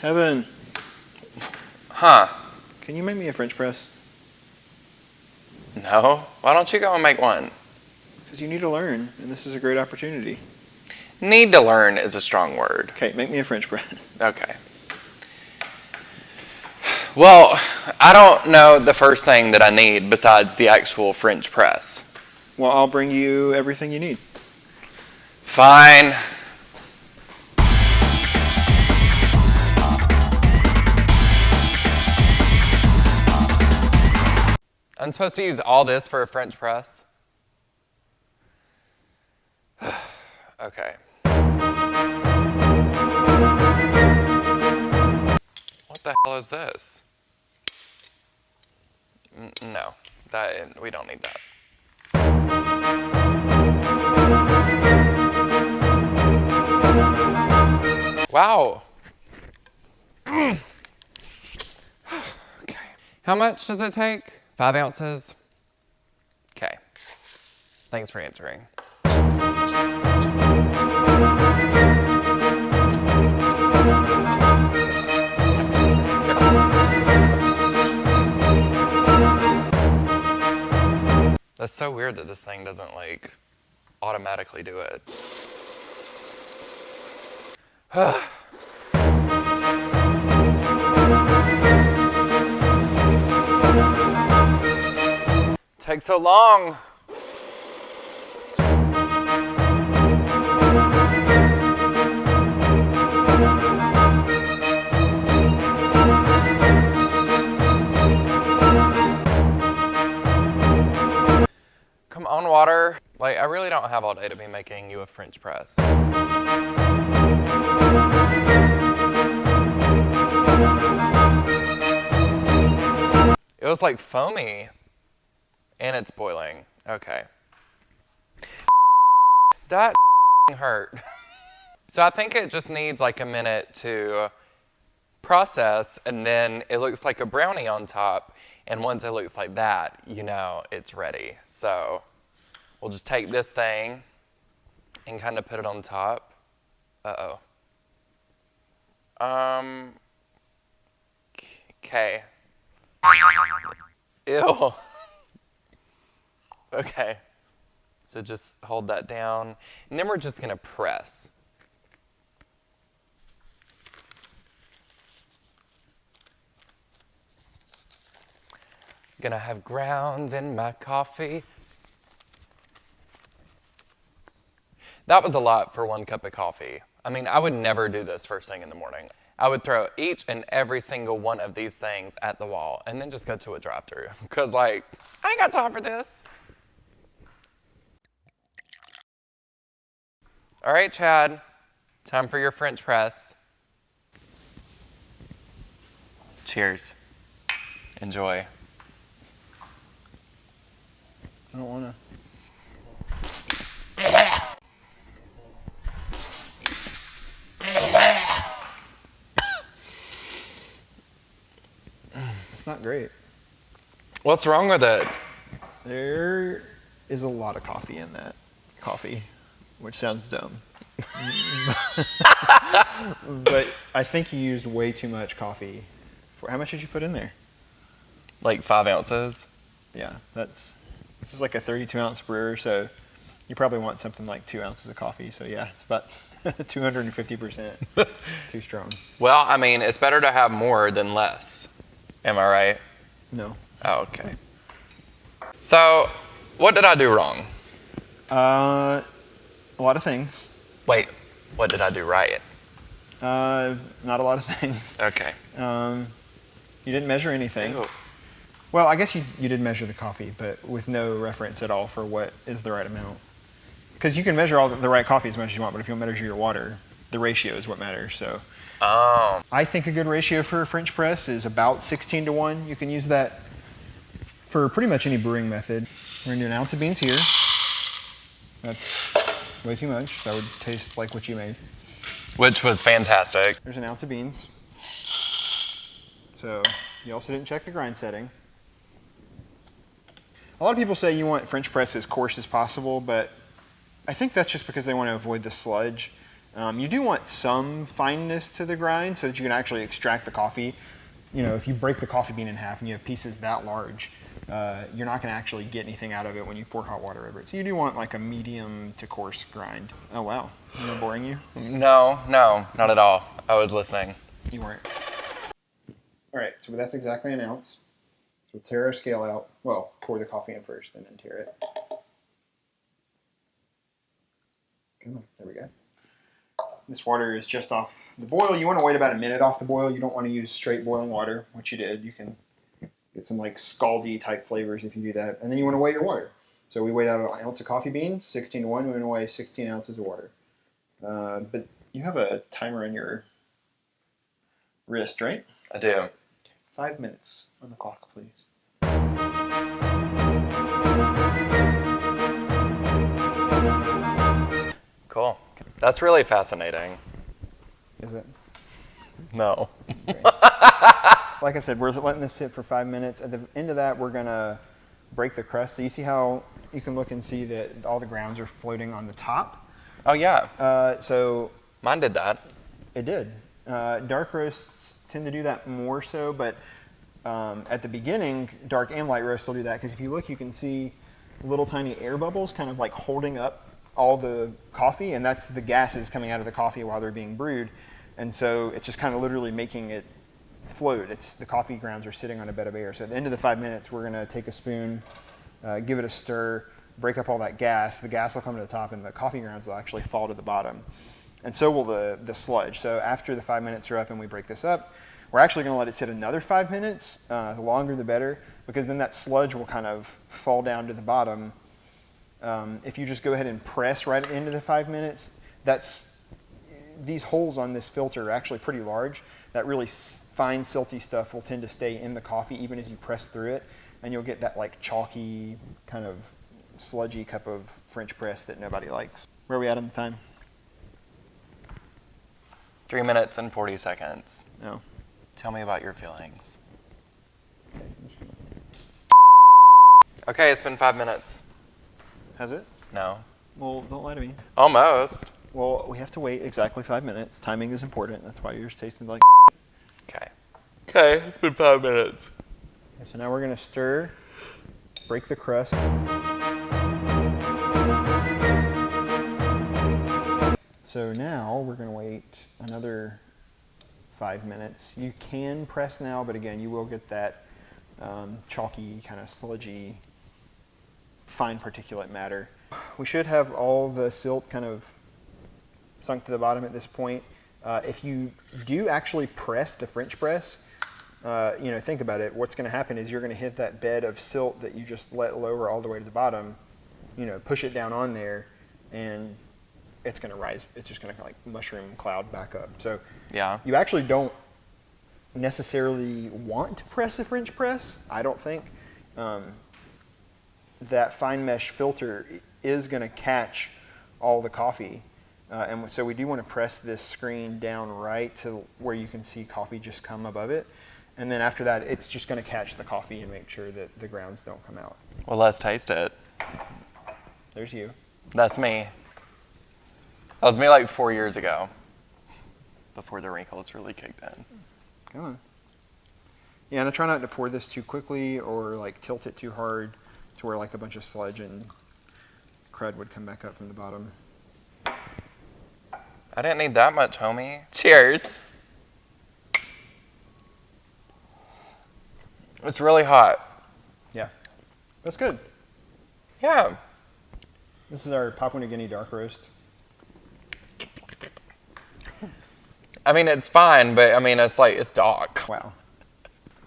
Kevin, Huh? can you make me a French press? No? Why don't you go and make one? Because you need to learn, and this is a great opportunity. Need to learn is a strong word. Okay, make me a French press. Okay. Well, I don't know the first thing that I need besides the actual French press. Well, I'll bring you everything you need. Fine. I'm supposed to use all this for a French press? Okay. What the hell is this? No, we don't need that. Wow. Okay. How much does it take? 5 ounces? Okay. Thanks for answering. That's so weird that this thing doesn't like automatically do it. Takes so long. Come on, water. Like, I really don't have all day to be making you a French press. It was like foamy. And it's boiling. Okay. That hurt. So I think it just needs like a minute to process, and then it looks like a brownie on top. And once it looks like that, you know it's ready. So we'll just take this thing and kind of put it on top. Uh-oh. Okay. Ew. Okay. So just hold that down. And then we're just going to press. Gonna have grounds in my coffee. That was a lot for 1 cup of coffee. I mean, I would never do this first thing in the morning. I would throw each and every single one of these things at the wall and then just go to a drive-thru. Because, like, I ain't got time for this. All right, Chad. Time for your French press. Cheers. Enjoy. I don't want to. It's not great. What's wrong with it? There is a lot of coffee in that coffee, which sounds dumb. But I think you used way too much coffee. How much did you put in there? Like 5 ounces? Yeah, this is like a 32-ounce brewer, so you probably want something like 2 ounces of coffee. So yeah, it's about 250% too strong. Well, I mean, it's better to have more than less. Am I right? No. Oh, okay. So, what did I do wrong? A lot of things. Wait, what did I do right? Not a lot of things. Okay. You didn't measure anything. Ew. Well, I guess you did measure the coffee, but with no reference at all for what is the right amount. Because you can measure all the right coffee as much as you want, but if you measure your water, the ratio is what matters. So Oh. I think a good ratio for a French press is about 16-to-1. You can use that for pretty much any brewing method. We're going to do 1 ounce of beans here. That's way too much. That would taste like what you made. Which was fantastic. There's 1 ounce of beans. So you also didn't check the grind setting. A lot of people say you want French press as coarse as possible, but I think that's just because they want to avoid the sludge. You do want some fineness to the grind so that you can actually extract the coffee. You know, if you break the coffee bean in half and you have pieces that large, you're not going to actually get anything out of it when you pour hot water over it. So you do want like a medium to coarse grind. Oh wow, am I boring you? No, not at all. I was listening. You weren't. All right, so that's exactly an ounce. So tear our scale out. Well, pour the coffee in first and then tear it. Come on, there we go. This water is just off the boil. You want to wait about a minute off the boil. You don't want to use straight boiling water, which you did. You can get some like scaldy type flavors if you do that. And then you want to weigh your water. So we weighed out an ounce of coffee beans, 16 to 1. We want to weigh 16 ounces of water. But you have a timer on your wrist, right? I do. 5 minutes on the clock, please. Cool. That's really fascinating. Is it? No. Like I said, we're letting this sit for 5 minutes. At the end of that, we're going to break the crust. So you see how you can look and see that all the grounds are floating on the top? Oh, yeah. So Mine did that. it did. Dark roasts tend to do that more so, but at the beginning, dark and light roasts will do that because if you look, you can see little tiny air bubbles kind of like holding up all the coffee, and that's the gases coming out of the coffee while they're being brewed. And so it's just kind of literally making it float. It's the coffee grounds are sitting on a bed of air. So at the end of the 5 minutes, we're going to take a spoon, give it a stir, break up all that gas. The gas will come to the top, and the coffee grounds will actually fall to the bottom. And so will the sludge. So after the 5 minutes are up and we break this up, we're actually going to let it sit another 5 minutes. The longer the better, because then that sludge will kind of fall down to the bottom. If you just go ahead and press right at the end of the 5 minutes, these holes on this filter are actually pretty large. That really fine silty stuff will tend to stay in the coffee even as you press through it, and you'll get that like chalky kind of sludgy cup of French press that nobody likes. Where are we at on the time? 3 minutes and 40 seconds. No. Tell me about your feelings. Okay, I'm just gonna... Okay, it's been 5 minutes. Has it? No. Well, don't lie to me. Almost. Well, we have to wait exactly 5 minutes. Timing is important. That's why yours tasted like. Okay. Okay, it's been 5 minutes. Okay, so now we're gonna stir, break the crust. So now we're gonna wait another 5 minutes. You can press now, but again, you will get that chalky, kind of sludgy, fine particulate matter. We should have all the silt kind of sunk to the bottom at this point. If you do actually press the French press, think about it. What's going to happen is you're going to hit that bed of silt that you just let lower all the way to the bottom. Push it down on there, and it's going to rise. It's just going to like mushroom cloud back up. So Yeah. you actually don't necessarily want to press a French press. I don't think. That fine mesh filter is going to catch all the coffee. And so we do want to press this screen down right to where you can see coffee just come above it. And then after that, it's just going to catch the coffee and make sure that the grounds don't come out. Well, let's taste it. There's you. That's me. That was me like 4 years ago, before the wrinkles really kicked in. Come on. Yeah, and I try not to pour this too quickly or like tilt it too hard to where like a bunch of sludge and crud would come back up from the bottom. I didn't need that much, homie. Cheers. It's really hot. Yeah, that's good. Yeah. This is our Papua New Guinea dark roast. I mean, it's fine, but I mean, it's dark. Wow,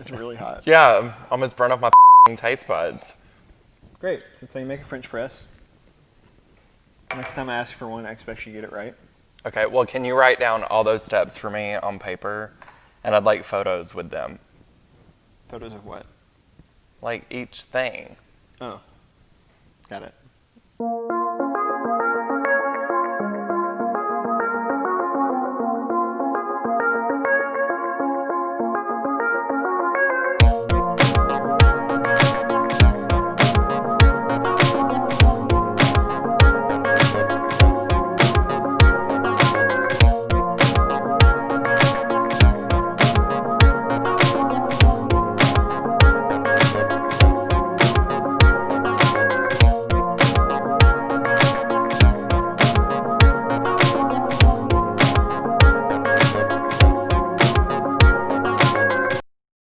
it's really hot. Yeah, almost burned off my taste buds. Great. So that's how you make a French press. Next time I ask for one, I expect you to get it right. Okay, well, can you write down all those steps for me on paper? And I'd like photos with them. Photos of what? Like each thing. Oh, got it.